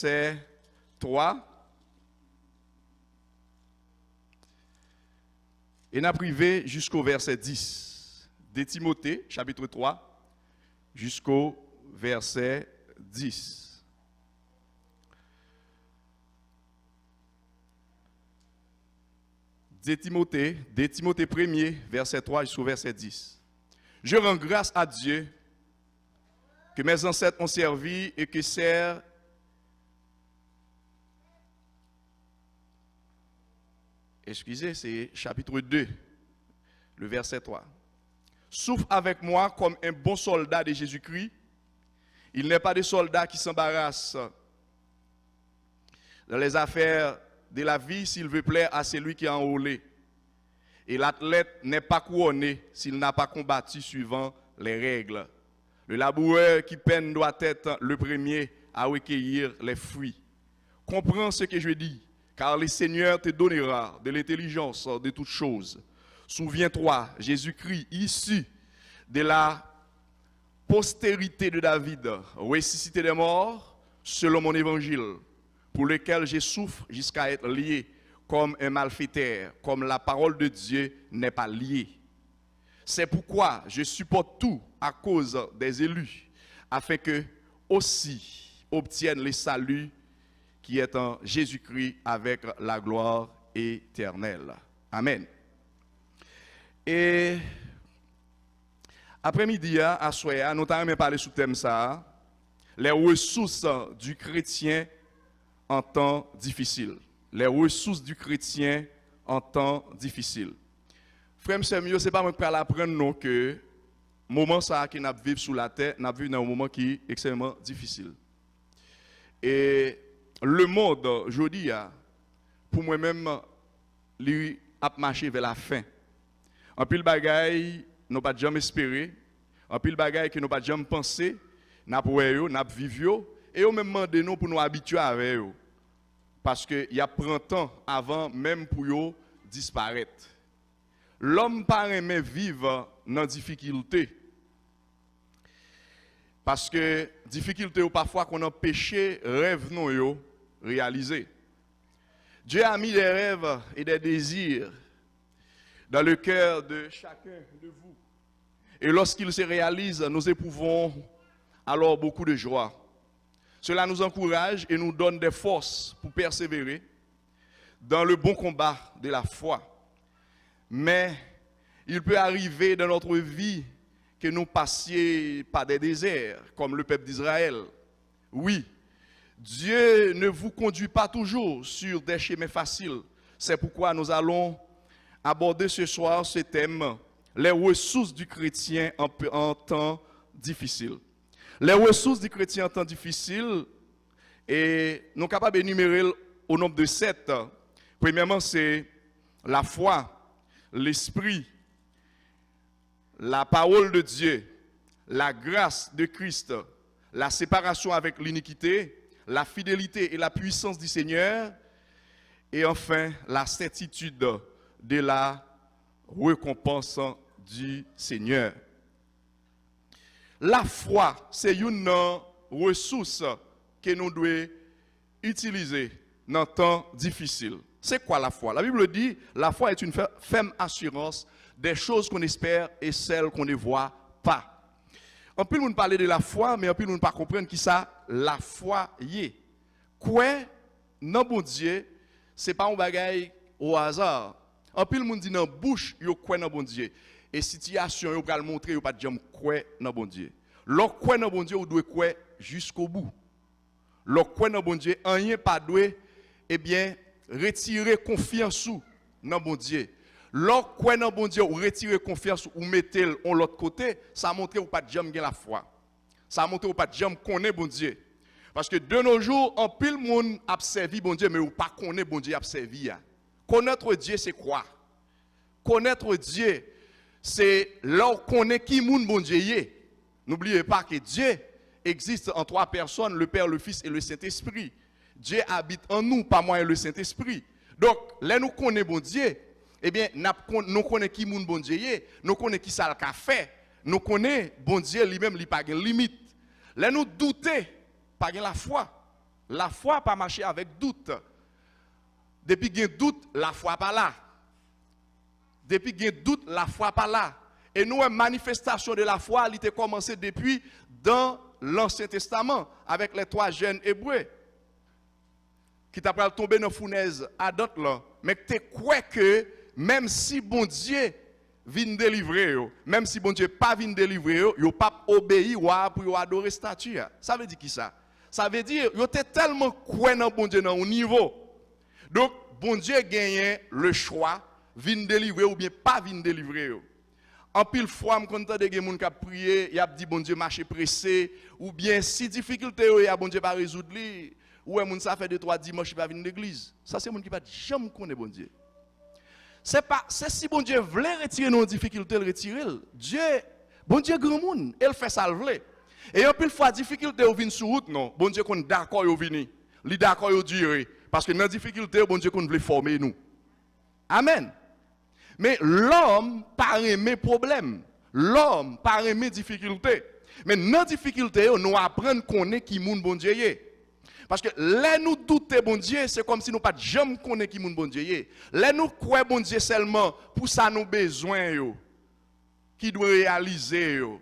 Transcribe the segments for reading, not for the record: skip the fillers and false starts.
verset 3. Et n'a privé jusqu'au verset 10. De Timothée, chapitre 3, jusqu'au verset 10. De Timothée 1er, verset 3 jusqu'au verset 10. Je rends grâce à Dieu que mes ancêtres ont servi et que servent. Excusez, c'est chapitre 2, le verset 3. Souffre avec moi comme un bon soldat de Jésus-Christ. Il n'est pas de soldat qui s'embarrasse dans les affaires de la vie s'il veut plaire à celui qui est enrôlé. Et l'athlète n'est pas couronné s'il n'a pas combattu suivant les règles. Le laboureur qui peine doit être le premier à recueillir les fruits. Comprends ce que je dis, car le Seigneur te donnera de l'intelligence de toutes choses. Souviens-toi, Jésus-Christ, issu de la postérité de David, ressuscité des morts, selon mon évangile, pour lequel je souffre jusqu'à être lié comme un malfaiteur, comme la parole de Dieu n'est pas liée. C'est pourquoi je supporte tout à cause des élus, afin que aussi obtiennent le salut qui est en Jésus-Christ avec la gloire éternelle. Amen. Et après-midi, à soir, nous avons parlé sous thème ça, les ressources du chrétien en temps difficile. Les ressources du chrétien en temps difficile. Frère, c'est mieux, ce n'est pas moi qui vais apprendre non que le moment ça que nous vivons sous la terre, nous vivons dans un moment qui est extrêmement difficile. Et le monde, je dis, pour moi-même, lui a marché vers la fin. En pile bagaille, nous pas jamais espéré. En pile bagaille que nous pas jamais pensé, n'a pas vécu et au même moment de nous pour nous habituer avec eux. Parce que il y a 30 ans avant même pour eux disparaître. L'homme pas aimé vivre dans difficulté. Parce que difficulté ou parfois qu'on a péché, rêve nous yo réaliser. Dieu a mis des rêves et des désirs dans le cœur de chacun de vous. Et lorsqu'ils se réalisent, nous éprouvons alors beaucoup de joie. Cela nous encourage et nous donne des forces pour persévérer dans le bon combat de la foi. Mais il peut arriver dans notre vie que nous passions par des déserts, comme le peuple d'Israël. Oui, Dieu ne vous conduit pas toujours sur des chemins faciles. C'est pourquoi nous allons aborder ce soir ce thème, les ressources du chrétien en temps difficile. Les ressources du chrétien en temps difficile, et nous sommes capables d'énumérer au nombre de 7. Premièrement, c'est la foi, l'esprit, la parole de Dieu, la grâce de Christ, la séparation avec l'iniquité, la fidélité et la puissance du Seigneur, et enfin la certitude de la récompense du Seigneur. La foi, c'est une ressource que nous devons utiliser dans un temps difficile. C'est quoi la foi? La Bible dit, la foi est une ferme assurance des choses qu'on espère et celles qu'on ne voit pas. On peut nous parler de la foi, mais on peut nous pas comprendre qui ça la foi y est. Quoi non bon Dieu, c'est pas un bagage au hasard. En pile monde dit dans bouche yo quoi dans bon Dieu et situation yo pral montrer yo pas jamais quoi dans bon Dieu. L'on quoi dans bon Dieu ou doit quoi jusqu'au bout. L'on quoi dans bon Dieu rien pas doit bien retirer confiance dans bon Dieu. L'on quoi dans bon Dieu ou retirer confiance ou mettez on l'autre côté, ça montre ou pas jamais la foi. Ça montre ou pas jamais connaît bon Dieu. Parce que de nos jours, en pile monde a servi bon Dieu mais ou pas connaît bon Dieu a servi. Connaître Dieu, c'est quoi? Connaître Dieu, c'est là connaître qui moun bon Dieu est. N'oubliez pas que Dieu existe en 3 personnes, le Père, le Fils et le Saint-Esprit. Dieu habite en nous, pas moi et le Saint-Esprit. Donc, là nous connaissons bon Dieu, eh bien, nous connaissons qui moun bon Dieu est, nous connaissons qui ça l'a fait, nous connaissons bon Dieu lui-même, il n'a pas de limite. Là nous doutons, pas de la foi. La foi pas marcher avec doute. Depuis qu'il y a doute, la foi pas là. Depuis qu'il y a doute, la foi pas là. Et nous, une manifestation de la foi, elle a commencé depuis dans l'Ancien Testament, avec les 3 jeunes hébreux, qui t'a pas tombé dans la fournaise à d'autres là. Mais tu crois que même si bon Dieu vient délivrer, même si bon Dieu pas vient délivrer, il pas obéi pour adorer statue. Ça veut dire qui ça? Ça veut dire qu'il était tellement croyant dans bon Dieu dans un niveau. Donc, bon Dieu gagne le choix, vient délivrer ou bien pas vient délivrer. En pile fois, quand on a des gens qui ont prié, il a dit bon Dieu marché pressé, ou bien si difficulté, il y a bon Dieu pas résoudre, ou un ça fait 2-3 dimanches, il va venir l'église. Ça, c'est un qui va jamais connaître bon Dieu. C'est si bon Dieu voulait retirer nos difficultés, le retirer. Dieu, bon Dieu grand monde, il fait ça le voulait. Et en pile fois, difficulté ou vient sur route, non, bon Dieu qu'on d'accord ou vini, li d'accord ou durer, parce que dans difficulté, bon Dieu qu'on veut former nous. Amen. Mais l'homme pas aimer problème, l'homme pas aimer difficulté. Mais dans difficulté, nous apprenons qu'on est qui moun bon Dieu est. Parce que là nous doutons bon Dieu, c'est comme si nous pas jamais connaît qui moun bon Dieu est. Là nous croyons bon Dieu seulement pour ça nous besoin yo, qui doit réaliser yo.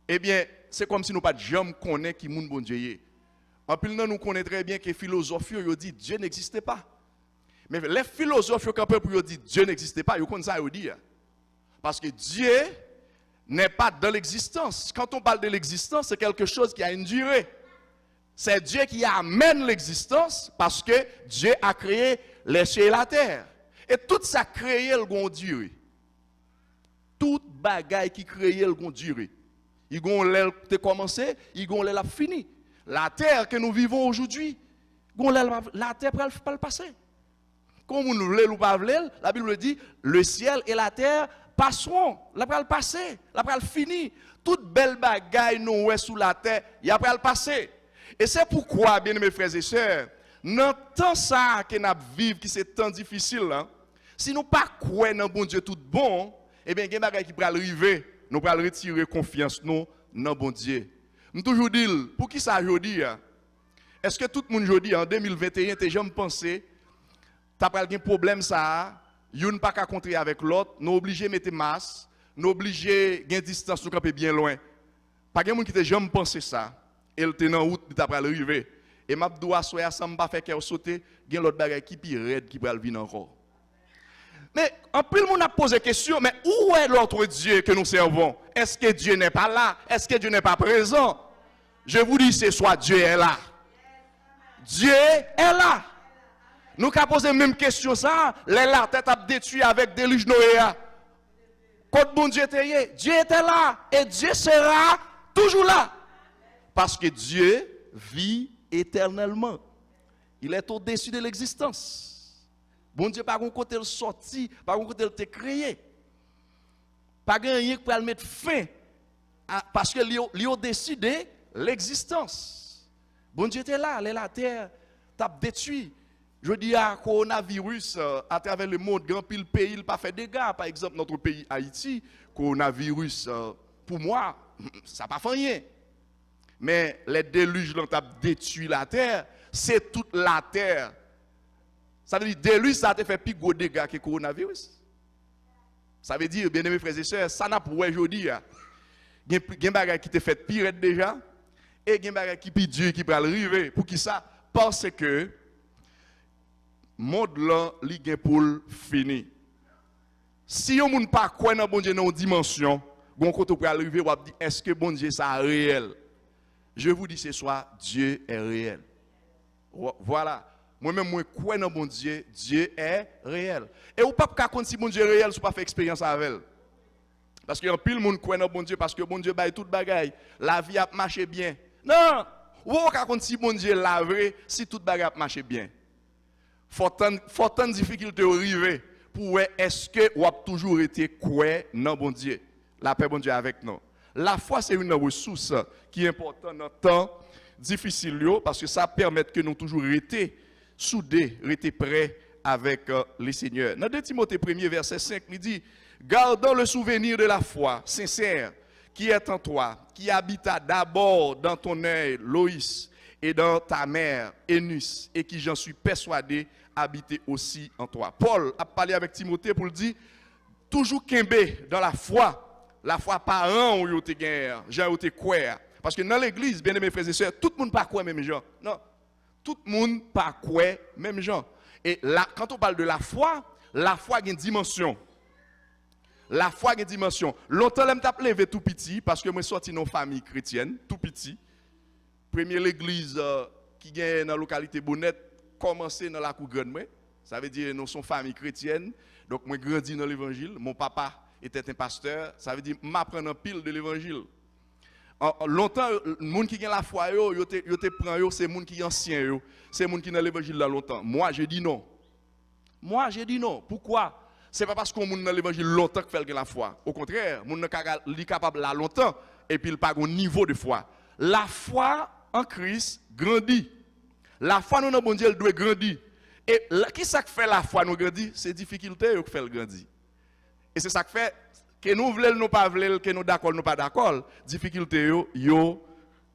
Eh bien, c'est comme si nous pas jamais connaît qui moun bon Dieu est. En plus nous connaissons très bien que les philosophes yo dit Dieu n'existait pas. Mais les philosophes qui ont pour dire Dieu n'existait pas, ils connaissent ça ils disent. Parce que Dieu n'est pas dans l'existence. Quand on parle de l'existence, c'est quelque chose qui a une durée. C'est Dieu qui amène l'existence parce que Dieu a créé les cieux et la terre. Et tout ça créé, il a une durée. Tout bagaille qui créé, il a une durée. Il a l'air de commencer, il a l'air fini. La terre que nous vivons aujourd'hui, la terre peut le passer. Comme nous voulons ou pas voulons, la Bible dit, le ciel et la terre passeront. La va le passer, la va le finir. Toute belle bagaille nous est sous la terre, il va le passer. Et c'est pourquoi, bien mes frères et sœurs, dans temps ça que nous vivons, qui c'est tant difficile, hein, si nous pas croyons dans bon Dieu tout bon, eh bien, il y a des bagailles qui peuvent arriver, nous pouvons retirer confiance nous dans bon Dieu. Je toujours dis, pour qui ça aujourd'hui? Est-ce que tout le monde aujourd'hui, en 2021, t'es jamais pensé t'as pas un problème ça, yon pas qu'à contrer avec l'autre, nous obligés mettre masque, nous obligés gain distance nous camper bien loin. Pas quelqu'un qui t'a jamais pensé ça. Elle était en route, t'as pas arriver. Et m'a doit soya ça m'pa fait qu'elle sauter, gain l'autre bagaille qui pi raide qui va venir encore. Mais en plus le monde a posé question, mais où est l'autre Dieu que nous servons? Est-ce que Dieu n'est pas là? Est-ce que Dieu n'est pas présent? Je vous dis ce soir Dieu est là. Dieu est là. Nous avons posé la même question, ça, la tête a détruit avec déluge Noé. Quand bon Dieu était, Dieu était là et Dieu sera toujours là. Parce que Dieu vit éternellement. Il est au-dessus de l'existence. Bon Dieu, par un côté, il sorti, par un côté, il t'a créé. Pas rien pour le mettre fin. Parce que il a décidé l'existence. Bon Dieu était là, la terre t'a détruit. Je dis à coronavirus, à travers le monde, grand pile pays, il n'a pas fait de dégâts. Par exemple, notre pays Haïti, coronavirus, pour moi, ça n'a pas fait rien. Mais les déluges ont détruit la terre, c'est toute la terre. Ça veut dire, déluge, ça a fait plus gros dégâts que le coronavirus. Ça veut dire, bien aimés frères et sœurs, ça n'a pas aujourd'hui. Il y a des choses qui te fait pire déjà, et il y a des choses qui sont dures qui peuvent arriver. Pour qui ça? Parce que monde là li gen pour fini. Si on moun pas croire dans bon Dieu dans une dimension, gon côté pour arriver ou dire est-ce que bon Dieu ça réel? Je vous dis ce soir Dieu est réel. Voilà. Moi-même moi crois dans bon Dieu, Dieu est réel. Et ou pas quand si bon Dieu est réel, si pas fait expérience avec elle. Parce que pile monde croit dans bon Dieu parce que bon Dieu bail toute bagaille, la vie a marché bien. Non, ou pas quand si bon Dieu la vrai, si toute bagaille a marché bien. Faut tant de difficultés arriver pour est-ce que ou a toujours été croire dans bon Dieu. La paix bon Dieu avec nous. La foi c'est une ressource qui est importante dans temps difficile parce que ça permet que nous toujours rester soudés, rester prêts avec le Seigneur. Dans 2 Timothée 1er verset 5, il dit gardons le souvenir de la foi sincère qui est en toi, qui habita d'abord dans ton œil, Loïs, et dans ta mère, Eunice, et qui, j'en suis persuadé, habiter aussi en toi. Paul a parlé avec Timothée pour lui dire, toujours kembe dans la foi parent ou yote gen, Jean yote quoi. Parce que dans l'église, bien aimés frères et sœurs, tout le monde pas quoi même gens. Non, tout le monde pas quoi même gens. Et là, quand on parle de la foi a une dimension. La foi a une dimension. Longtemps, je me levé tout petit, parce que je suis sorti dans une famille chrétienne, tout petit. Première l'église qui est dans la localité Bonnette, commencé dans la cour grande. Ça veut dire que nous sommes famille chrétienne. Donc, moi, grandi dans l'évangile. Mon papa était un pasteur. Ça veut dire que je m'apprends en pile de l'évangile. Longtemps, les gens qui ont la foi, c'est les gens qui sont anciens. C'est les gens qui ont l'évangile là longtemps. Moi, je dis non. Pourquoi? Ce n'est pas parce qu'on est dans l'évangile longtemps que fait la foi. Au contraire, on est capable là longtemps et puis il n'a pas un niveau de foi. La foi en Christ grandit. La foi dans le bon Dieu, elle doit grandir. Et qui ça fait la foi nous grandir? C'est difficulté qui fait le grandir. Et c'est ça qui fait que nous voulons, nous pas voulons, que nous d'accord, nous pas d'accord. Difficulté yo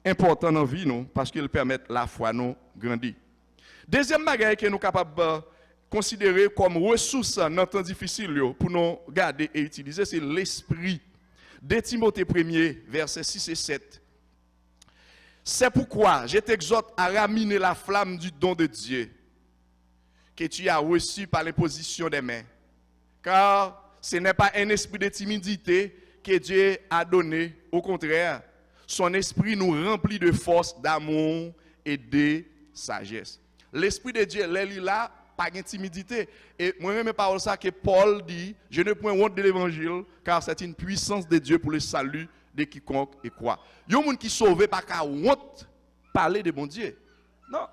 important dans la vie nous parce qu'elle permet la foi nous grandir. Deuxième bagage que nous capables considérer comme ressource dans temps difficile pour nous garder et utiliser, c'est l'esprit. De Timothée 1er, versets 6 et 7. C'est pourquoi je t'exhorte à ramener la flamme du don de Dieu que tu as reçu par l'imposition des mains. Car ce n'est pas un esprit de timidité que Dieu a donné. Au contraire, son esprit nous remplit de force, d'amour et de sagesse. L'esprit de Dieu, il est là, pas de timidité. Et moi-même, parole ça que Paul dit, je ne prends honte de l'évangile, car c'est une puissance de Dieu pour le salut de quiconque et croit. Il y a des gens qui sont sauvés par qu'à honte parler de bon Dieu. Non.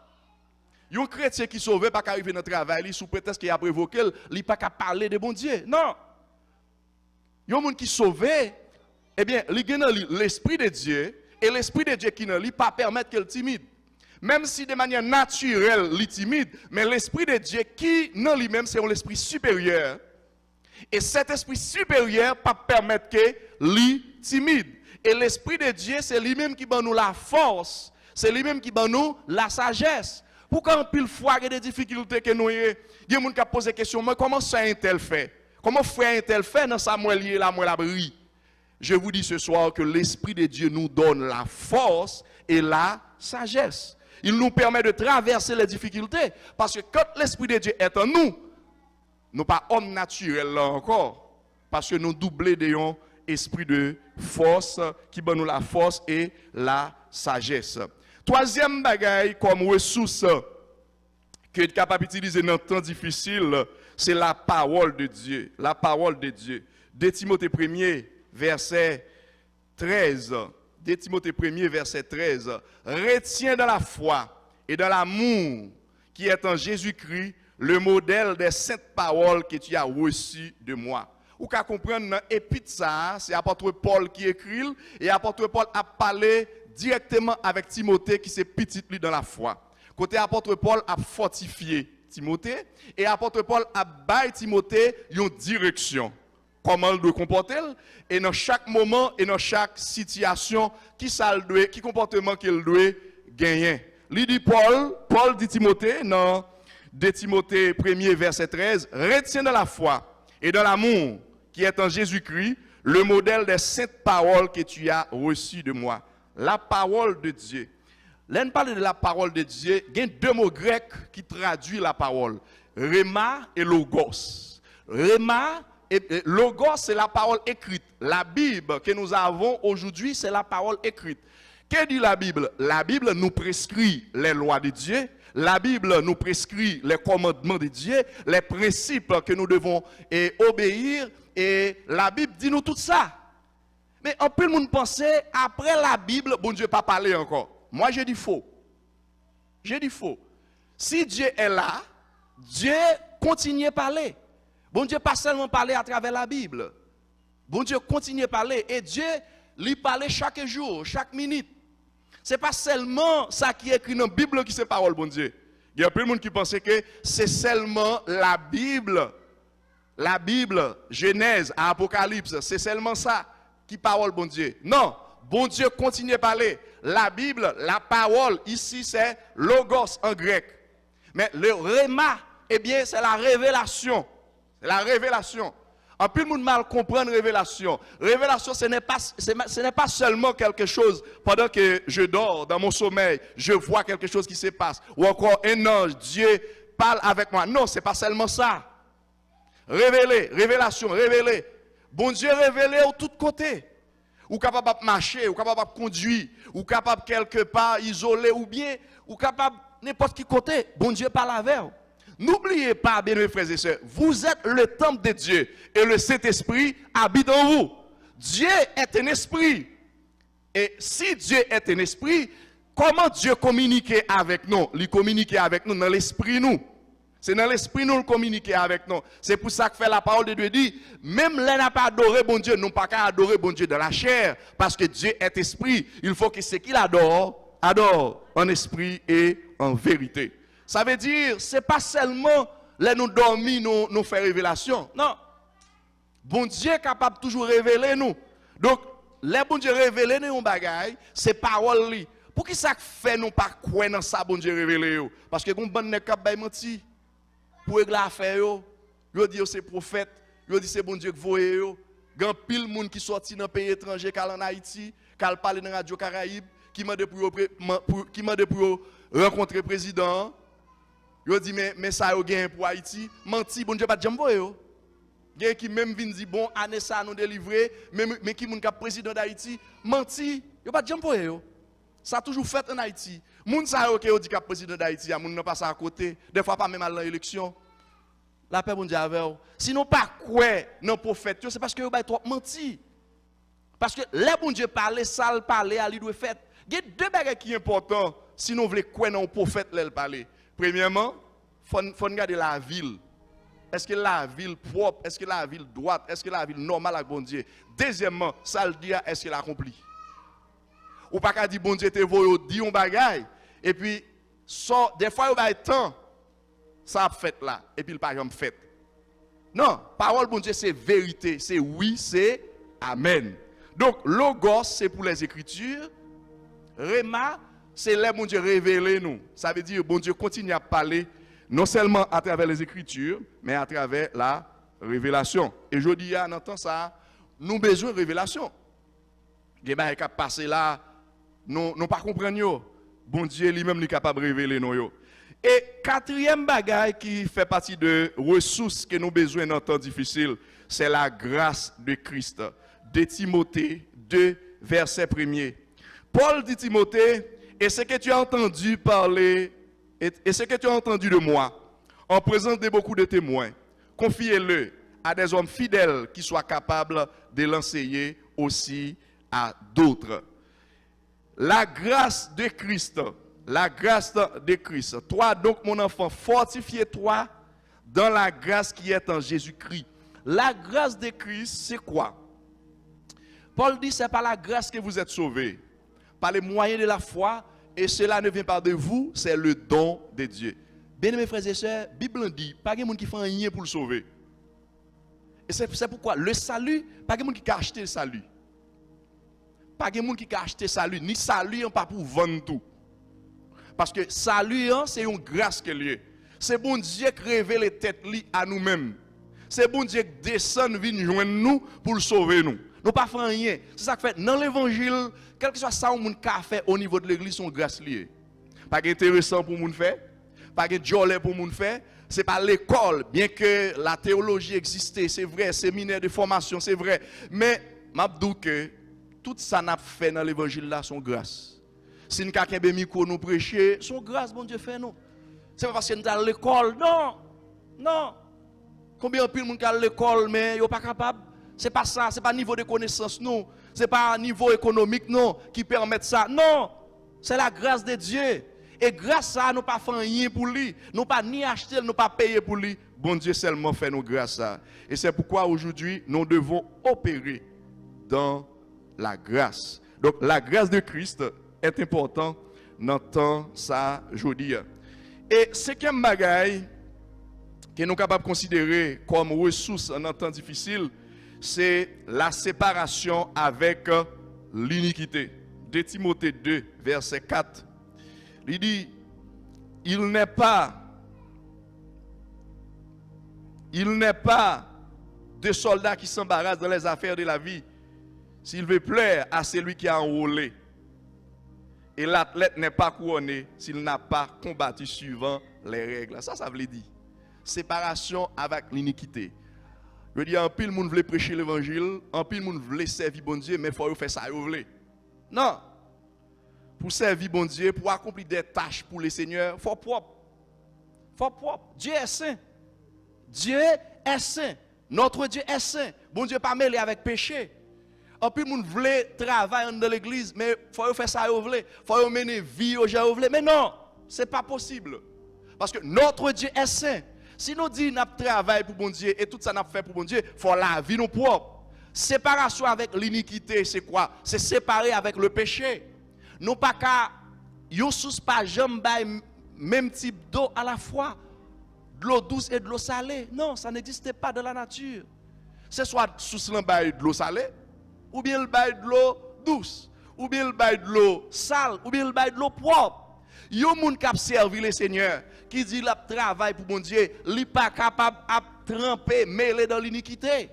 Il y a un chrétien qui sont sauvés par qu'à arriver dans le travail, sous prétexte qu'il a provoqué, il n'a pas qu'à parler de bon Dieu. Non. Il y a des gens qui sont sauvés, eh bien, il a l'esprit de Dieu, et l'esprit de Dieu qui ne lui pas permettre qu'elle timide. Même si de manière naturelle, il est timide, mais l'esprit de Dieu qui, non lui-même, c'est un esprit supérieur. Et cet esprit supérieur pas permettre que lui timide. Et l'esprit de Dieu, c'est lui-même qui donne nous la force, c'est lui-même qui donne nous la sagesse. Pourquoi en pile fois il y a des difficultés que nous ayons? Il y a des gens qui posent des questions, mais comment ça un tel fait? Comment frère un tel fait dans sa moelle et la moelle abri? Je vous dis ce soir que l'esprit de Dieu nous donne la force et la sagesse. Il nous permet de traverser les difficultés. Parce que quand l'Esprit de Dieu est en nous, nous pas hommes naturels là encore. Parce que nous doublons d'un esprit de force qui donne nous la force et la sagesse. Troisième bagaille comme ressource que est capable d'utiliser dans un temps difficile, c'est la parole de Dieu. La parole de Dieu. De Timothée 1er, verset 13. De Timothée 1er, verset 13. Retiens dans la foi et dans l'amour qui est en Jésus-Christ le modèle des saintes paroles que tu as reçues de moi. Ou qu'à comprendre dans l'épître ça, c'est apôtre Paul qui écrit, et apôtre Paul a parlé directement avec Timothée qui s'est petit lui dans la foi. Côté apôtre Paul a fortifié Timothée, et apôtre Paul a baillé Timothée une direction. Comment il doit comporter, et dans chaque moment et dans chaque situation, qui comportement qu'il doit gagner. Il dit Paul dit Timothée, dans 2 Timothée 1er, verset 13, retiens dans la foi et dans l'amour qui est en Jésus-Christ le modèle des saintes paroles que tu as reçues de moi. La parole de Dieu. Là, on parle de la parole de Dieu, il y a deux mots grecs qui traduisent la parole. Rhéma et logos. Rhéma et logos, c'est la parole écrite. La Bible que nous avons aujourd'hui, c'est la parole écrite. Que dit la Bible? La Bible nous prescrit les lois de Dieu. La Bible nous prescrit les commandements de Dieu, les principes que nous devons obéir. Et la Bible dit nous tout ça. Mais on peut le penser, après la Bible, bon Dieu pas parlé encore. Moi, je dis faux. Je dis faux. Si Dieu est là, Dieu continue à parler. Bon Dieu pas seulement parler à travers la Bible. Bon Dieu continue à parler. Et Dieu lui parle chaque jour, chaque minute. Ce n'est pas seulement ça qui est écrit dans la Bible qui c'est parole, bon Dieu. Il y a plein de monde qui pense que c'est seulement la Bible, Genèse, Apocalypse, c'est seulement ça qui parole, bon Dieu. Non, bon Dieu continue à parler. la Bible, la parole, ici c'est logos en grec. Mais le rhéma, eh bien, c'est la révélation. C'est la révélation. En plus, le monde mal comprendre révélation. Révélation, ce n'est pas seulement quelque chose pendant que je dors dans mon sommeil, je vois quelque chose qui se passe. Ou encore un ange, Dieu parle avec moi. Non, ce n'est pas seulement ça. Révéler, révélation, révéler. Bon Dieu révélé de tous côtés. Ou capable de marcher, ou capable de conduire, ou capable quelque part isolé, ou bien, ou capable n'importe qui côté. Bon Dieu parle avec vous. N'oubliez pas, bien mes frères et sœurs, vous êtes le temple de Dieu et le Saint-Esprit habite en vous. Dieu est un esprit. Et si Dieu est un esprit, comment Dieu communique avec nous? Il communique avec nous dans l'esprit nous. C'est dans l'esprit nous communiquer avec nous. C'est pour ça que fait la parole de Dieu dit, même là n'a pas adoré bon Dieu, non pas qu'à adorer bon Dieu dans la chair, parce que Dieu est esprit. Il faut que ce qu'il adore, adore en esprit et en vérité. Ça veut dire, c'est pas seulement là nous dormir, nous faire révélation. Non. Bon Dieu est capable de toujours révéler nous. Donc, les bon Dieu révéler nous un bagage, c'est parole li. Pour qui ça fait nous pas croire dans ça bon Dieu révélé yo? Parce que bon bon n'est capable de mentir. Pour régler l'affaire yo, yo dit c'est prophète, yo dit c'est bon Dieu que voyez yo. Grand pile monde qui sorti dans pays étranger qu'al en Haïti, qu'al parler dans Radio Caraïbe, qui m'a pour rencontrer président. Yo dit mais ça yo gain pour Haïti, menti bon Dieu pas jamais voyé yo. Gen qui même vinn dit bon année ça nous délivrer, mais qui moun cap président d'Haïti, menti, yo pas jamais voyé yo. Ça a toujours fait en Haïti. Moun sa yo qui dit cap président d'Haïti, moun nan passe à côté, des fois pas même à l'élection. La paix bon Dieu avec vous. Sinon pas quoi non prophète, c'est parce que yo bay trop menti. Parce que les bon Dieu parler, ça le parler à lui doit faire. Il y a deux bagages qui sont importants si nous voulons quoi non prophète le parler. Premièrement, faut regarder la ville. Est-ce que la ville propre, est-ce que la ville droite, est-ce que la ville normale avec bon Dieu? Deuxièmement, ça le dit est-ce qu'il accompli? Ou pas qu'à dire bon Dieu te voye dit un bagage et puis des fois il va temps ça a fait là et puis il pas jamais fait. Non, parole bon Dieu c'est vérité, c'est oui, c'est amen. Donc logos c'est pour les écritures, rhéma c'est les bon Dieu révélé nous. Ça veut dire bon Dieu continue à parler non seulement à travers les écritures mais à travers la révélation. Et je dis en entend ça, nous besoin de révélation. Des bagages qui passé là nous pas comprendre. Bon Dieu lui-même est capable de révéler nous. Et quatrième bagage qui fait partie de ressources que nous avons besoin dans temps difficile, c'est la grâce de Christ. De Timothée 2, verset 1er. Paul dit Timothée, et ce que tu as entendu parler, et ce que tu as entendu de moi, en présence de beaucoup de témoins, confie-le à des hommes fidèles qui soient capables de l'enseigner aussi à d'autres. La grâce de Christ, la grâce de Christ. Toi donc mon enfant, fortifie-toi dans la grâce qui est en Jésus-Christ. La grâce de Christ, c'est quoi? Paul dit, c'est par la grâce que vous êtes sauvés, par les moyens de la foi, et cela ne vient pas de vous, c'est le don de Dieu. Bien mes frères et sœurs, la Bible dit, pas de monde qui fait rien pour le sauver. Et c'est pourquoi le salut, pas de monde qui a acheté le salut. Pas de monde qui a acheté salut, ni salut pas pour vendre tout. Parce que salut, c'est une grâce que lieu. C'est bon Dieu qui révèle les têtes à nous-mêmes. C'est bon Dieu qui descend, vient joindre nous pour le sauver nous. Nous pas faire rien. C'est ça que fait dans l'évangile, quel que soit ça on a fait au niveau de l'église, son grâce liée. Pas intéressant pour moun faire, pas jolie pour moun faire. C'est pas l'école, bien que la théologie existait, c'est vrai, séminaire de formation, c'est vrai. Mais m'abdou que tout ça n'a fait dans l'évangile là son grâce. Si nous avons micro nous prêcher, son grâce bon Dieu fait nous. C'est pas parce que nous sommes à l'école, non. Non. Combien de monde qui à l'école mais yo pas capable? C'est pas ça, c'est pas niveau de connaissance non, c'est pas niveau économique non qui permet ça. Non. C'est la grâce de Dieu. Et grâce à nous pas faire rien pour lui, nous pas ni acheter, nous pas payer pour lui. Bon Dieu seulement fait nous grâce à. Et c'est pourquoi aujourd'hui nous devons opérer dans la grâce. Donc la grâce de Christ est important dans temps ça aujourd'hui. Et cinquième bagaille que nous sommes capables de considérer comme ressource dans un temps difficile, c'est la séparation avec l'iniquité. 2 Timothée 2, verset 4. Il dit, il n'est pas de soldat qui s'embarrasse dans les affaires de la vie s'il veut plaire à celui qui a enrôlé. Et l'athlète n'est pas couronné s'il n'a pas combattu suivant les règles. Ça veut dire séparation avec l'iniquité. Je veux dire, en pile, monde veut prêcher l'évangile, en pile, monde veut servir bon Dieu, mais il faut faire ça, vous voulez. Non. Pour servir bon Dieu, pour accomplir des tâches pour le Seigneur, il faut propre. Faut propre. Dieu est saint. Dieu est saint. Notre Dieu est saint. Bon Dieu pas mêlé avec péché. En plus, moun vle travailler dans l'église, mais faut faire ça vous voulez. Faut mener vie aux gens vous voulez. Mais non, c'est pas possible. Parce que notre Dieu est saint. Si nous disons n'a travail pour bon Dieu et tout ça n'a fait pour bon Dieu, faut la vie nous propre. Séparation avec l'iniquité, c'est quoi? C'est séparer avec le péché. Nous pas qu'à yo sous pas jamais même type d'eau à la fois, de l'eau douce et de l'eau salée. Non, ça n'existe pas dans la nature. C'est soit sous l'embay de l'eau salée, ou bien le bail de l'eau douce, ou bien le bail de l'eau sale, ou bien le bail de l'eau propre. Yo moun k'ap servi le Seigneur, qui dit la travail pour bon Dieu, li pas capable à tremper, mêler dans l'iniquité.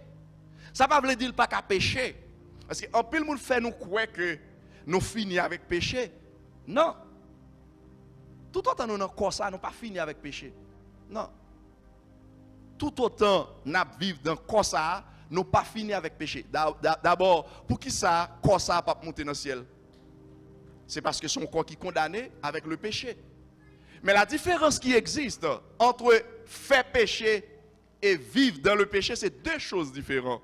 Ça pas veut dire pas qu'à pécher. Parce que en pile moun fait nous croire que nous finissons avec péché. Non. Tout autant nous dans ça, nous pas fini avec péché. Non. Tout autant nous vivons dans ça, nous pas fini avec péché. D'abord, pour qui ça, ça pas monter dans le ciel? C'est parce que son corps qui est condamné avec le péché. Mais la différence qui existe entre faire péché et vivre dans le péché, c'est deux choses différentes.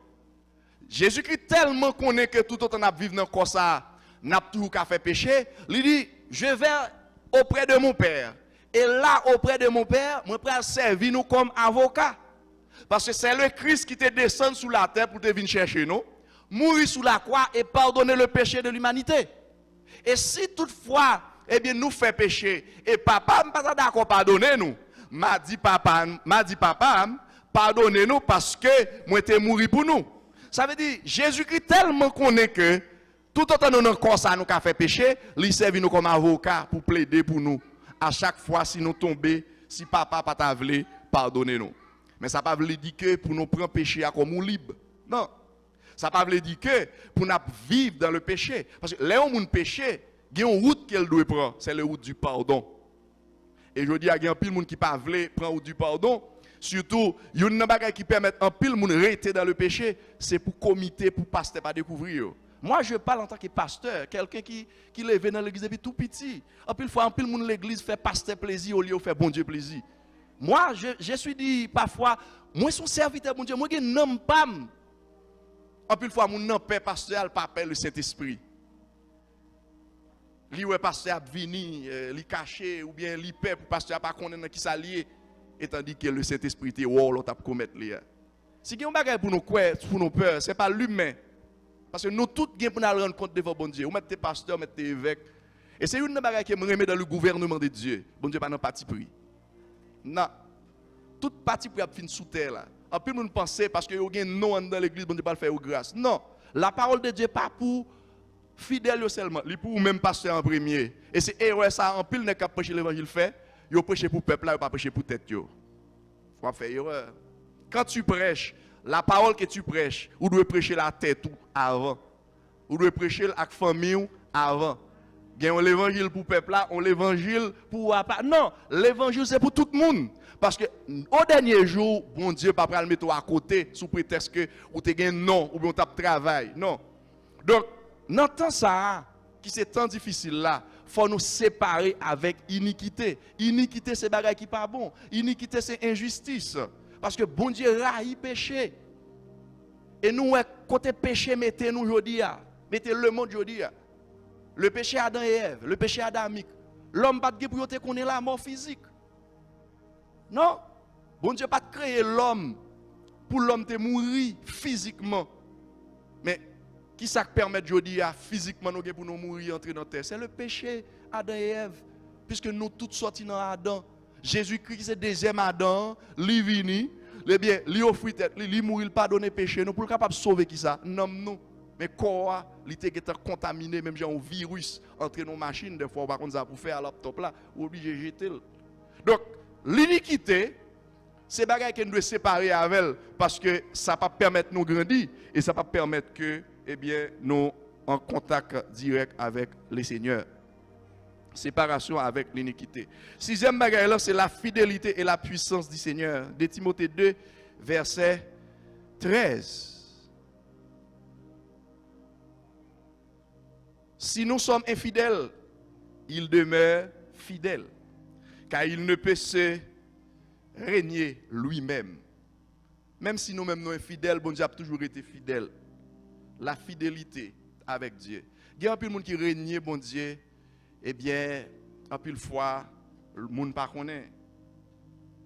Jésus-Christ tellement connaît que tout autant nous vivons dans corps ça, n'a tout qu'à faire péché, il dit, je vais auprès de mon Père. Et là, auprès de mon Père, moi prêt à servir nous comme avocat. Parce que c'est le Christ qui te descend sous la terre pour te venir chercher nous, mourir sous la croix et pardonner le péché de l'humanité. Et si toutefois, eh bien, nous fait péché, et papa n'est pas d'accord pardonner nous, m'a dit papa, pardonnez-nous parce que moi t'ai mouru pour nous. Ça veut dire, Jésus-Christ tellement connaît que, tout autant nous avons comme ça, nous avons fait péché, il servi nous comme avocat pour plaider pour nous. À chaque fois, si nous tombons, si papa pas t'a voulu, pardonnez-nous. Mais ça ne veut pas dire que pour nous prendre péché à comme libre. Non. Ça ne veut pas dire que pour nous vivre dans le péché. Parce que là où on péché, il y a une route qu'elle doit prendre. C'est la route du pardon. Et je dis à un pile de monde qui ne veut pas prendre la route du pardon. Surtout, il y a une chose qui permet un pile de monde de rester dans le péché. C'est pour comité, pour pasteur, pas découvrir. Moi, je parle en tant que pasteur, quelqu'un qui lève dans l'église depuis tout petit. En pile fois, en pile de monde l'église fait pasteur plaisir au lieu de faire bon Dieu plaisir. Moi, je suis dit parfois, moi, je suis serviteur, mon Dieu, moi, je n'aime pas. En plus, fois, mon nom père pasteur, pas le Saint-Esprit. Li ouais pasteur a vini, li caché, ou bien li père pour pasteur pas connaître qui s'allier, étant dit que le Saint-Esprit était ou l'autre a commettre li. Si il y a un bagage pour nous croire, pour nos peurs, c'est pas l'humain. Parce que nous tous gain pour nous rendre compte devant bon Dieu. Ou mettez pasteur, mettez évêque. Et c'est une bagage qui me remet dans le gouvernement de Dieu. Bon Dieu pas dans parti pris. Non. Toute partie pour finir sous terre là. En plus, nous pensons parce que y a un nom dans l'église, bon Dieu pas le faire grâce. Non. La parole de Dieu pas pour fidèles seulement, il pour même pasteur en premier. Et c'est erreur ça en pile n'est qu'à prêcher l'évangile fait, yo prêcher pour peuple là, pas prêcher pour tête yo. Faut faire erreur. Quand tu prêches, la parole que tu prêches, ou doit prêcher la tête avant. Ou doit prêcher avec famille avant. Gen l'évangile pour peuple là, on l'évangile pour non, l'évangile c'est pour tout le monde. Parce que au dernier jour, bon Dieu pas le mettre à côté sous prétexte que ou te gen non ou bien on tape travail. Non. Donc, dans temps ça qui c'est tant difficile là, faut nous séparer avec iniquité. Iniquité c'est bagay qui pas bon. Iniquité c'est injustice. Parce que bon Dieu raï péché. Et nous côté péché mettez nous aujourd'hui, mettez le monde aujourd'hui. Le péché Adam et Ève, le péché adamique. L'homme pas de pour te connaître la mort physique. Non. Bon Dieu pas créé l'homme pour l'homme te mourir physiquement. Mais qui ça permet aujourd'hui physiquement nous pour nous mourir entrer dans la terre? C'est le péché Adam et Ève. Puisque nous tous sortis dans Adam. Jésus-Christ c'est deuxième Adam, lui vini, eh bien, lui offrit tête, lui mourir pardonner péché, nous pour capable sauver qui ça? Non nous. Mais corps, il était contaminé, même j'ai un virus entre nos machines, des fois, par contre, ça pour faire un laptop là, obligé de jeter. Donc, l'iniquité, c'est bagaille qu'on doit séparer avec elle, parce que ça ne va pas permettre de nous grandir, et ça ne va pas permettre que, eh bien, nous en contact direct avec les seigneurs. Séparation avec l'iniquité. Sixième bagaille là, c'est la fidélité et la puissance du Seigneur. De Timothée 2, verset 13. Si nous sommes infidèles, il demeure fidèle, car il ne peut se régner lui-même. Même si nous-mêmes nous sommes infidèles, bon Dieu a toujours été fidèle. La fidélité avec Dieu. Il y a un peu de monde qui règne, bon Dieu, eh bien, un peu de fois, le monde ne connaît pas.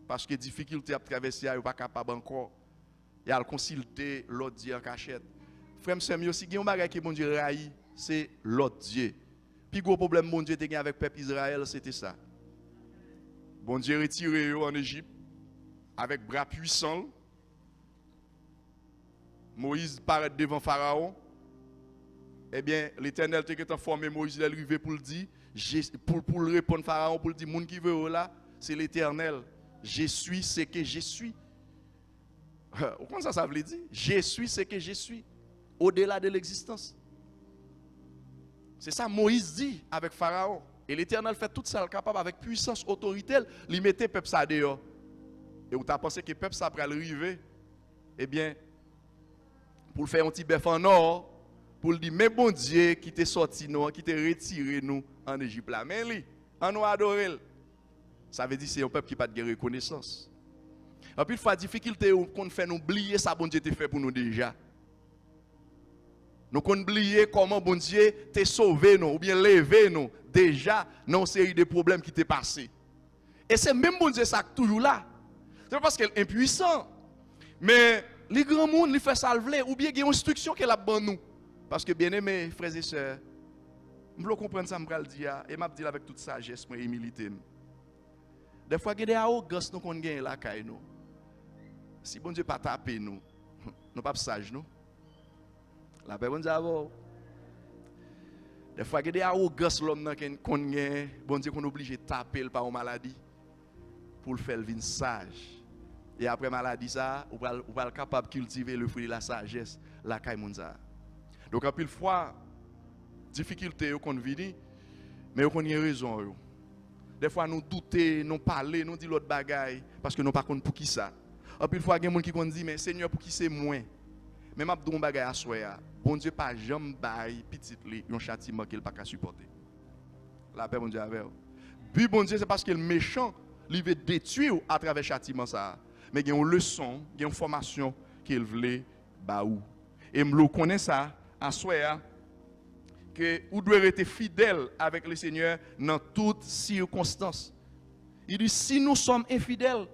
Parce que les difficultés à traverser, il n'est pas capable encore. Il y a le consulter l'autre Dieu en cachette. Frère, c'est mieux aussi, il y a un bagage qui bon Dieu raï, c'est l'autre Dieu. Puis gros problème bon Dieu te avec le peuple Israël, c'était ça. Bon Dieu retiré en Égypte avec bras puissants. Moïse paraît devant Pharaon. Eh bien, l'Éternel t'a formé Moïse, il est arrivé pour le dire, pour le répondre Pharaon, pour le dire, moun qui veut là, c'est l'Éternel. Je suis ce que je suis. Comment ça veut dire? Je suis ce que je suis. Au-delà de l'existence. C'est ça Moïse dit avec Pharaon. Et l'Éternel fait tout ça capable avec puissance, autorité. Il mettait le peuple ça dehors. Et vous avez pensé que le peuple ça après arriver. Eh bien, pour faire un petit bœuf en or, pour lui dire, mais bon Dieu qui t'est sorti nous, qui t'est retiré nous en Égypte là. Mais lui, on nous adore. Ça veut dire que c'est un peuple qui n'a pas de reconnaissance. Et puis, il faut la difficulté qu'on fait nous oublier ça, bon Dieu t'a fait pour nous déjà. Nous avons oublié comment bon Dieu t'a sauvé nous, ou bien levé nous, déjà, dans une série de problèmes qui t'est passé. Et c'est même bon Dieu ça toujours là. C'est parce qu'elle est impuissant. Mais les grands monde, ils font ça ou bien il y a une instruction qu'elle a pour nous. Parce que bien aimés, frères et sœurs, je veux comprendre ça, je vais le dire, et je vais le dire avec toute sagesse et humilité. Des fois, il y a des arrogances nous qu'on gagne là, nous. Si bon Dieu pas taper nous, nous pas sage nous. La paix bon Dieu avant. Des fois, il y a des arrogances l'homme qu'on gagne, bon Dieu qu'on obligé de taper par une maladie pour le faire venir sage. Et après maladie ça, on va être capable de cultiver le fruit de la sagesse, la caille monza. Donc à pile fois, difficulté qu'on vit, mais on a raison. Des fois nous doutons, nous parlons, nous disons l'autre bagaille parce que nous ne savons pas pour qui ça. À pile fois il y a des gens qui disent mais Seigneur pour qui c'est moins. Mais m'a don bagaille à soi. Bon Dieu pas jamais bail petit li un châtiment qu'il pas supporter. La paix bon Dieu avec. Puis bon Dieu c'est parce que le méchant il veut détruire à travers châtiment ça. Mais il y a une leçon, il y a une formation qu'il voulait baou. Et me connaît ça à soi que vous devez être fidèle avec le Seigneur dans toutes circonstances. Il dit si nous sommes infidèles,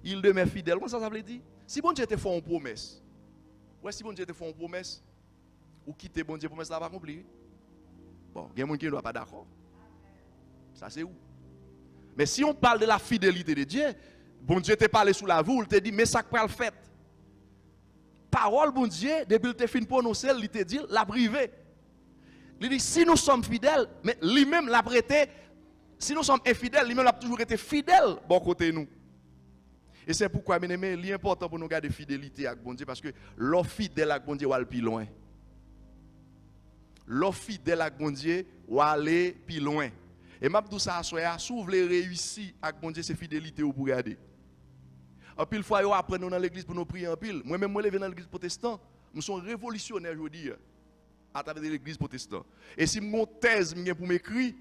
il demeure fidèle. Comment ça veut dire? Si bon Dieu te fait une promesse, ouais, si bon Dieu te fait une promesse, ou quitter bon Dieu, promesse là pas accomplie. Bon, il y a des gens qui ne sont pas d'accord. Ça c'est où? Mais si on parle de la fidélité de Dieu, bon Dieu te parlé sous la voûte, il te dit mais ça quoi le fait? Parole bon Dieu, depuis qu'il te fin prononcer, il te dit la privé. Il dit si nous sommes fidèles, mais lui-même l'a prêté. Si nous sommes infidèles, lui-même l'a toujours été fidèle bon côté nous. Et c'est pourquoi, bien aimé, l'important pour nous garder fidélité avec bon Dieu, parce que l'offre fidèle avec bon Dieu va aller plus loin. L'offre fidèle avec bon Dieu va aller plus loin. Et m'a dit ça à soi, si vous voulez réussir avec bon Dieu, c'est fidélité ou pour garder. En pile fois, vous apprenez dans l'église pour nous prier en pile. Moi-même, je suis dans l'église protestante. Nous sommes révolutionnaires aujourd'hui à travers l'église protestante. Et si mon thèse pour m'écrire,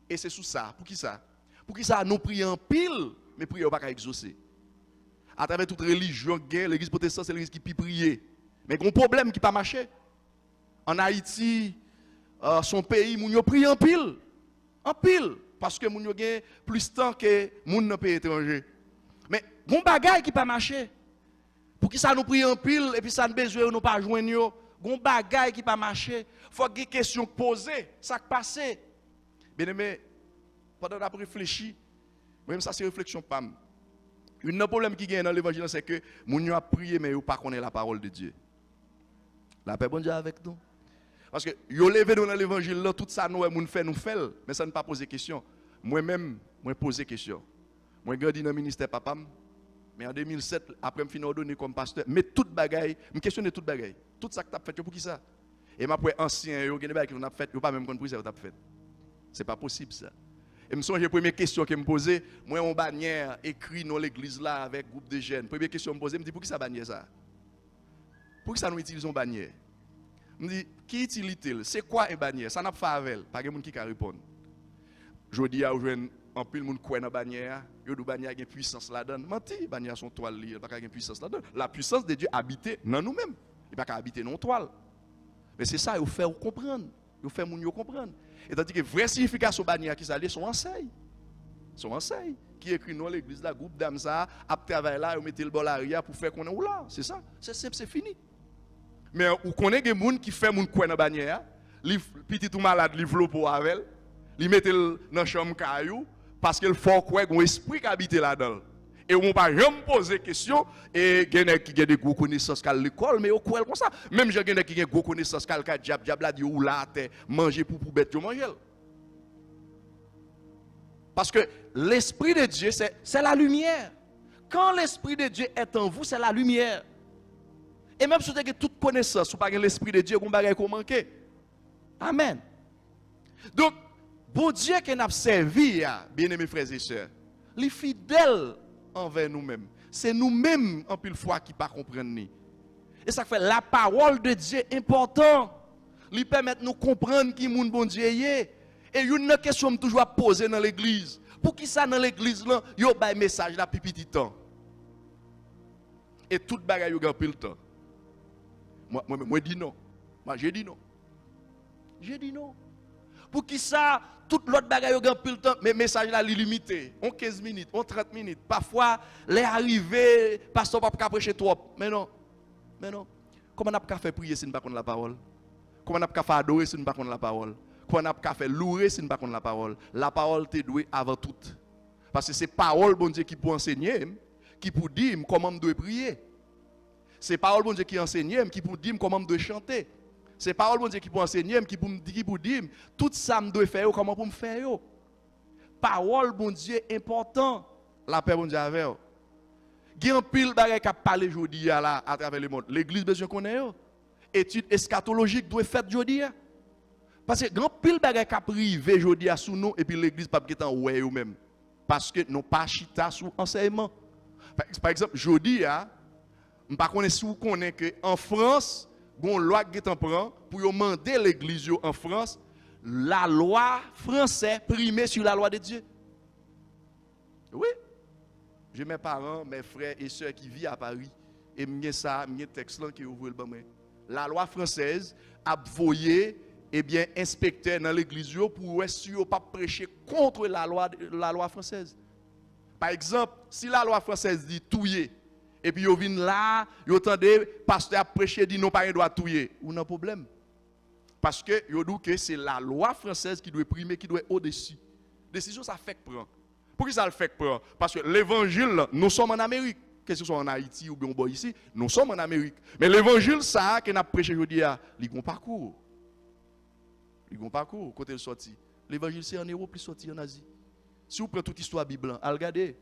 et c'est sous ça. Pour qui ça? Pour qui ça nous prions en pile, mais prions pas qu'à exaucer. À travers toute religion, l'église protestante, c'est l'église qui peut prier. Mais il y a un problème qui n'a pas marché. En Haïti, son pays, nous prions en pile. En pile. Parce que nous avons plus de temps que nous dans le pays étranger. Mais il y a un bagage qui n'a pas marché. Pour qui ça nous prions en pile et puis ça ne besoin nous pas joindre. Il y a un bagage qui n'a pas marché. Il faut que des questions posées. Ça qui passe. Bien aimé, pendant que je réfléchis, même ça c'est réflexion pas. Un problème qui gagne dans l'évangile, c'est que nous avons prié, mais nous ne connaissons pas la parole de Dieu. La paix, bon Dieu, avec nous. Parce que, yo levé dans l'évangile, là, tout ça, nous fait, mais ça ne pas poser question. Moi-même, moi poser question. Moi, grandi dans le ministère papa, mais en 2007, après, je suis ordonné comme pasteur, mais toute bagaille, je questionne toute bagaille. Tout ça que tu as fait, pour qui ça? Et ma ancien, yo, qui n'a fait, yo pas même compris ça que tu as fait. C'est pas possible ça. Et me songe la première question que me posais, moi on bannière écrit dans l'église là avec groupe de jeunes. Première question me posait, me dit pour qui ça bannière ça? Pour qui ça nous utilisons bannière? Me dit qui utilise-t-il? C'est quoi une bannière? Ça n'a pas fait avec, pas de monde qui peut répondre. Je dis à joindre en pile monde quoi dans bannière, yo do bannière a puissance là-dedans. Menti, bannière son toile li, pas de puissance là-dedans. La puissance de Dieu habite dans nous-mêmes. Il pas habiter dans toile. Mais c'est ça il faut faire comprendre. Il faut faire moun yo comprendre. Et tandis que vraie signification bannière qui s'allait sont enseigne. Sont enseigne qui écrit dans l'église la groupe d'âmes ça, a travailler là, on mettait le bol arrière pour faire qu'on est ou là, c'est ça. C'est simple, c'est fini. Mais ou connaît des moun qui fait moun quoi dans bannière, li petit tout malade, li vlo pour avec, li mettait dans chambre caillou parce qu'il faut quoi un esprit qui habite là-dedans. Et on pas jamais poser question et gène qui a des gros connaissances qu'à l'école mais au quoi comme ça même j'ai gène qui a gros connaissances qu'à diable la dit ou là manger pour bête manger. Parce que l'esprit de Dieu c'est la lumière. Quand l'esprit de Dieu est en vous, c'est la lumière. Et même si vous avez toute connaissance, ou pas l'esprit de Dieu, vous n'avez pas manquer. Amen. Donc bon Dieu qui n'a servi, bien-aimés frères et sœurs, les fidèles envers nous-mêmes. C'est nous-mêmes en pile fois qui ne comprenons pas. Et ça fait la parole de Dieu important. Lui permet de nous comprendre qui est bon Dieu est. Et une question que toujours à poser dans l'église. Pour qui ça dans l'église là, il y a un message là depuis petit temps. Et tout bagaille yo grand pile temps. Moi dis non. Moi j'ai dit non. J'ai dit non. Pour qui ça tout l'autre bagaille yo grand pile temps, mais message là limité. On 15 minutes, on 30 minutes. Parfois les arrivés, pasteur pas prêcher trop. Mais non. Mais non. Comment on a pas faire prier si nous pas connaît la parole? Comment on a pas faire adorer si nous pas connaît la parole? Comment on a pas faire louer si nous pas connaît la parole? La parole te doit avant tout. Parce que c'est parole bon Dieu qui peut enseigner, qui peut dire comment on doit prier. C'est parole bon Dieu qui enseigne, qui peut dire comment on doit chanter. C'est parole bon Dieu qui peut enseigner, qui peut dire tout ça me doit faire, comment pour me faire. Parole bon Dieu important. La paix bon Dieu avec. Il y a un pile bagay qui a parlé aujourd'hui à travers le monde. L'église besoin connaît. Étude eschatologique doit faire aujourd'hui. Parce que grand pile bagay qui a privé aujourd'hui sous nous et puis l'église pas qui en ouais même. Parce que nous pas chita sous enseignement. Par exemple, aujourd'hui je ne connais pas si vous connaissez qu'en France, il y a une loi qui est en prend pour demander l'église en France, la loi française primée sur la loi de Dieu. Oui. J'ai mes parents, mes frères et sœurs qui vivent à Paris. Et j'ai ça, j'ai texte là qui ouvre le bain. La loi française a voyé inspecteur dans l'église pour si vous pas prêcher contre la loi française. Par exemple, si la loi française dit touiller, et puis vous venez là, vous entendez, pasteur a prêché, dit non, pas un droit touiller. Ou non problème. Parce que vous dites que c'est la loi française qui doit primer, qui doit être au-dessus. Décision, ça fait que prend. Pourquoi ça le fait que prend? Parce que l'évangile, nous sommes en Amérique. Que ce soit en Haïti ou bien ici, nous sommes en Amérique. Mais l'évangile, ça, qu'on a prêché aujourd'hui, il y a un parcours. Il y a un parcours, côté le sorti. L'évangile, c'est en Europe, plus sorti en Asie. Si vous prenez toute l'histoire biblique, regardez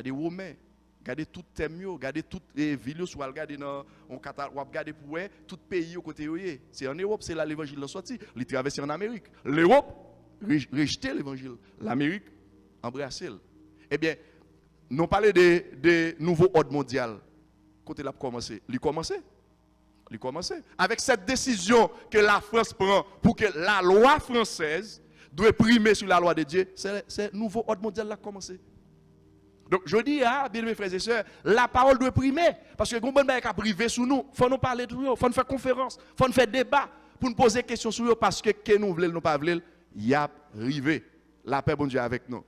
Romains. Regardez tout thème, regardez toutes les villes, regardez dans on catalogue, regardez pour tout pays au côté c'est en Europe, c'est là l'évangile est sorti, il traverse en Amérique. L'Europe rejetait l'évangile, l'Amérique embrassait. Eh bien, nous parlons de nouveau ordre mondial. Côté là commencé, il commençait avec cette décision que la France prend pour que la loi française doit primer sur la loi de Dieu, c'est nouveau ordre mondial là commencé. Donc, je dis, bien mes frères et sœurs, la parole doit primer. Parce que, quand on a privé sur nous, il faut nous parler de nous, il faut nous faire conférence, il faut nous faire débat, pour nous poser des questions sur eux, parce que nous voulons, nous pas voulons, il y a arrivé. La paix, bon Dieu, avec nous.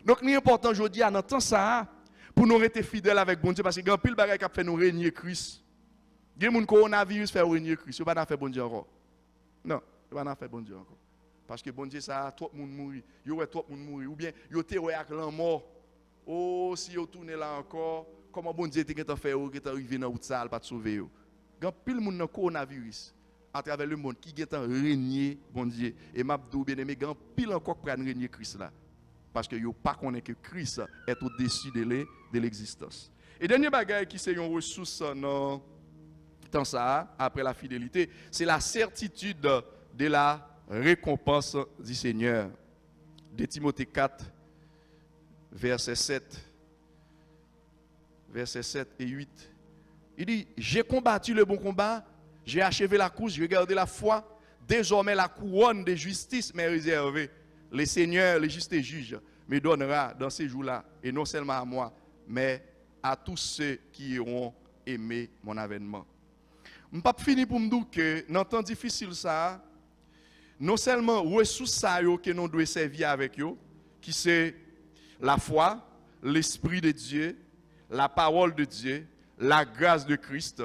Donc, il est important, je dis, en entendant ça, pour nous rester fidèles avec bon Dieu, parce que, il y a pile de choses qui fait nous régner Christ. Il y a des coronavirus fait régner Christ, il ne va pas faire bon Dieu encore. Non, il ne va pas faire bon Dieu encore. Parce que bon Dieu, ça, tout le monde mourit. Il y a tout le monde mourir. Ou bien, il y a terreur avec la mort. Oh, si vous tournez là encore, comment bon Dieu est fait, vous êtes arrivé dans l'autre salle, pas de sauver. Grand pile monde dans coronavirus à travers le monde qui est en régner bon Dieu et m'a dou bien aimé grand pile encore pour régner Christ là parce que yo pas connaît que Christ est au-dessus de l'existence. Et dernier bagage qui c'est une ressource dans temps ça après la fidélité, c'est la certitude de la récompense du Seigneur. De Timothée 4 verset 7 et 8. Il dit, j'ai combattu le bon combat, j'ai achevé la course, j'ai gardé la foi. Désormais, la couronne de justice m'est réservée. Le Seigneur, le juste juge, me donnera dans ces jours-là, et non seulement à moi, mais à tous ceux qui auront aimé mon avènement. Je ne vais pas finir pour me dire que dans le temps difficile, ça, non seulement ressources que nous devons servir avec eux, qui c'est la foi, l'Esprit de Dieu, la parole de Dieu, la grâce de Christ,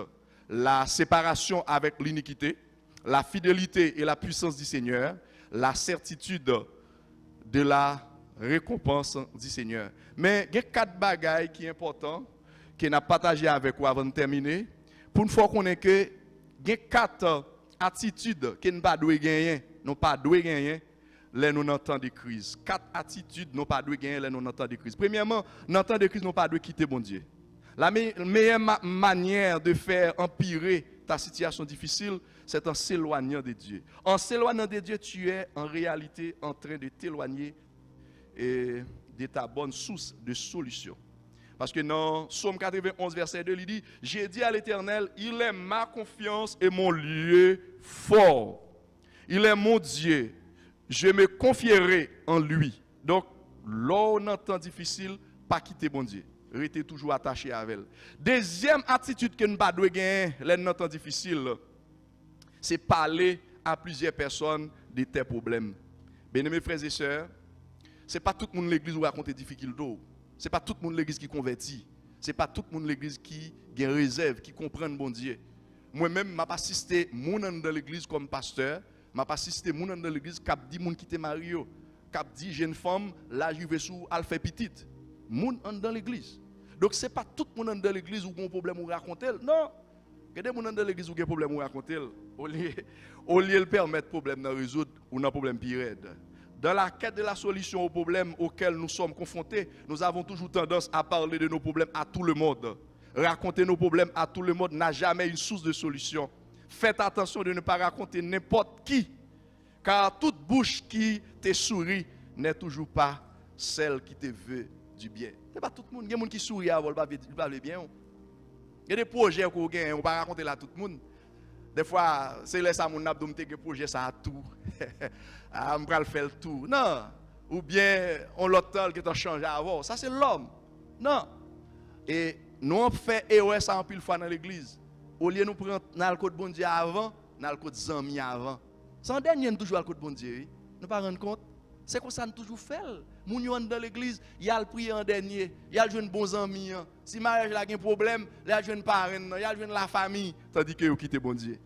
la séparation avec l'iniquité, la fidélité et la puissance du Seigneur, la certitude de la récompense du Seigneur. Mais il y a 4 bagailles qui sont importants, que nous partagé avec vous avant de terminer, pour une fois qu'on est que il y a 4 attitudes que nous ne devons pas gagner, nous pas devons gagner. Là, nous entendons des crises. 4 attitudes, nous pas devons gagner, là, nous entendons des crises. Premièrement, nous entendons des crises, nous pas devons quitter bon Dieu. La meilleure manière de faire empirer ta situation difficile, c'est en s'éloignant de Dieu. En s'éloignant de Dieu, tu es en réalité en train de t'éloigner de ta bonne source de solution. Parce que dans Psaume 91, verset 2, il dit, j'ai dit à l'Éternel, il est ma confiance et mon lieu fort. Il est mon Dieu. Je me confierai en lui. Donc, lors d'un temps difficile, pas quitter bon Dieu. Restez toujours attaché à elle. Deuxième attitude que nous ne devons pas gagner dans un temps difficile, c'est parler à plusieurs personnes de tes problèmes. Bien-aimés frères et sœurs, ce n'est pas tout le monde l'église qui raconte des difficultés. Ce n'est pas tout le monde l'église qui convertit. Ce n'est pas tout le monde l'église qui a réserve, qui comprend bon Dieu. Moi-même, je n'ai pas assisté dans l'église comme pasteur. Je n'ai pas assisté dans l'église qui a dit moun qui te marié, qui a dit jeune femme, là je vais sous alpha petite. Moun dans l'église. Donc ce n'est pas tout le monde dans l'église où un problème ou raconter. Non. Il y a des gens dans l'église où un problème ou raconter. Au lieu de permettre problème de résoudre ou un problème pire. Dans la quête de la solution aux problèmes auxquels nous sommes confrontés, nous avons toujours tendance à parler de nos problèmes à tout le monde. Raconter nos problèmes à tout le monde n'a jamais une source de solution. Faites attention de ne pas raconter n'importe qui, car toute bouche qui te sourit n'est toujours pas celle qui te veut du bien. Ce n'est pas tout le monde. Il y a des gens qui sourient avant, ils parlent bien. Il y a des projets qu'on gagne, on ne peut pas raconter là à tout le monde. Des fois, c'est là ça mon abdomen que projet ça a tout. On va le faire tout. Non. Ou bien on l'autre qui t'a changé avant. Ça c'est l'homme. Non. Et nous on fait erreur ça en pile fois dans l'église. Au lieu de nous prendre dans le code bon Dieu avant, dans le code zami avant. Sans dernier toujours le code bon Dieu. Nous pas rendre compte. C'est comme ça nous toujours fait. Moun yo dans l'église, il y a le prier en dernier, il y a le jeune bon ami. Si mariage là a un problème, il y a le jeune parent, il y a le jeune la famille, tandis que vous quittez bon Dieu.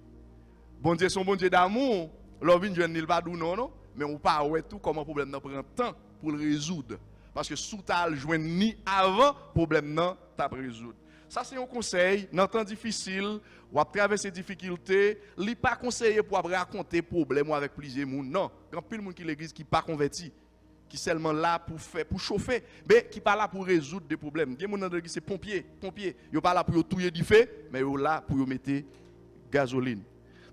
Bon Dieu son bon Dieu d'amour, l'ovin jeune il pas dou non, mais on pas ouais tout comment problème nan prend temps pour le résoudre parce que sous ta le joindre ni avant problème nan t'a résoudre. Ça c'est un conseil dans temps difficile ou à traverser difficulté, li pas conseiller pour raconter problème avec plusieurs monde non, grand pile monde qui l'église qui pas converti, qui seulement là pour faire pour chauffer, mais qui pas là pour résoudre des problèmes. Des monde dans l'église c'est pompier, yo pas là pour touyer du feu, mais yo là pour mettre gasoline.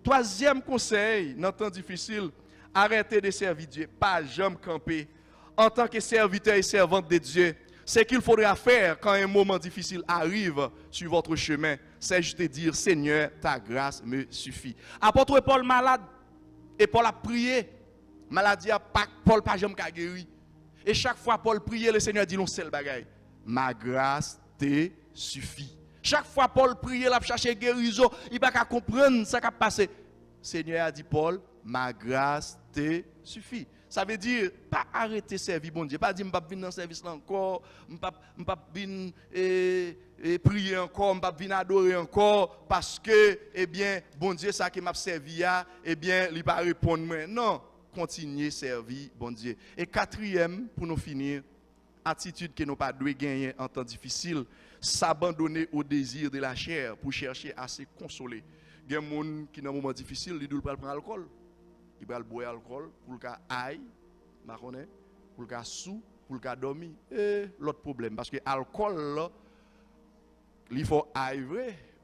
Troisième conseil, dans temps difficile, arrêtez de servir Dieu, pas jamais camper. En tant que serviteur et servante de Dieu, ce qu'il faudra faire quand un moment difficile arrive sur votre chemin, c'est juste dire, Seigneur, ta grâce me suffit. Apôtre Paul malade, et Paul a prié, maladie a pas, Paul pas jamais guéri. Et chaque fois Paul priait, le Seigneur dit non seul bagaille, ma grâce te suffit. Chaque fois Paul priait, il a cherché guérison, il n'a pas comprendre ce qui a passé. Seigneur a dit Paul, ma grâce te suffit. Ça veut dire, pas arrêter de servir bon Dieu. Pas dire, je ne vais pas venir dans le service là encore, je ne vais pas venir prier encore, je ne vais pas venir adorer encore, parce que, eh bien, bon Dieu, ça qui m'a servi, eh bien, il ne va pas répondre. Non, continuez à servir bon Dieu. Et quatrième, pour nous finir, attitude que nous pas dû gagner en temps difficile, s'abandonner au désir de la chair pour chercher à se consoler. Il y a des gens qui dans un moment difficile, ils doivent prendre l'alcool. Ils doivent boire l'alcool pour le cas aïe, pour le cas sous, pour le cas dormir. Et l'autre problème, parce que l'alcool, il faut aïe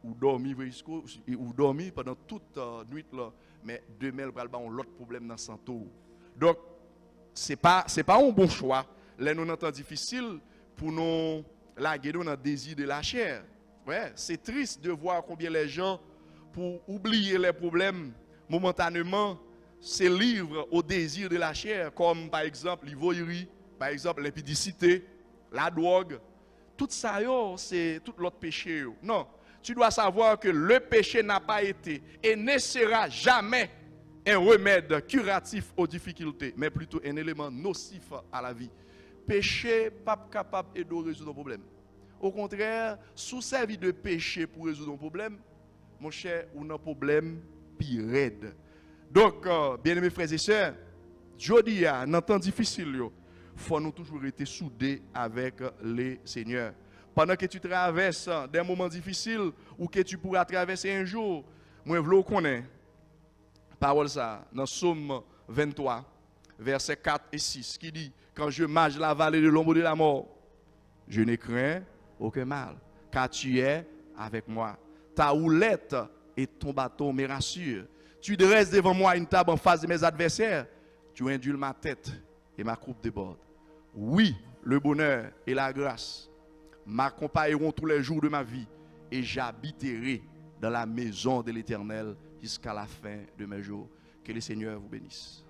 ou dormir pendant toute nuit là, mais demain il va avoir l'autre problème dans santé. Donc c'est pas un bon choix. Là nous en temps difficile pour nous laguer dans le désir de la chair. Ouais, c'est triste de voir combien les gens pour oublier les problèmes momentanément se livrent au désir de la chair, comme par exemple l'ivoirie, par exemple l'impudicité, la drogue. Tout ça c'est tout l'autre péché. Non. Tu dois savoir que le péché n'a pas été et ne sera jamais un remède curatif aux difficultés, mais plutôt un élément nocif à la vie. Péché pas capable de résoudre un problème. Au contraire, sous servir de péché pour résoudre un problème, mon cher, on a un problème pire raide. Donc, bien aimés frères et sœurs, je dis, dans un temps difficile, il faut nous toujours être soudés avec les seigneurs. Pendant que tu traverses des moments difficiles ou que tu pourras traverser un jour, moi je veux connaître parole ça dans Psaume 23 versets 4 et 6 qui dit quand je marche la vallée de l'ombre de la mort, je ne crains aucun mal car tu es avec moi. Ta houlette et ton bâton me rassurent. Tu dresses devant moi une table en face de mes adversaires. Tu induis ma tête et ma coupe déborde. Oui, le bonheur et la grâce m'accompagneront tous les jours de ma vie et j'habiterai dans la maison de l'Éternel jusqu'à la fin de mes jours. Que le Seigneur vous bénisse.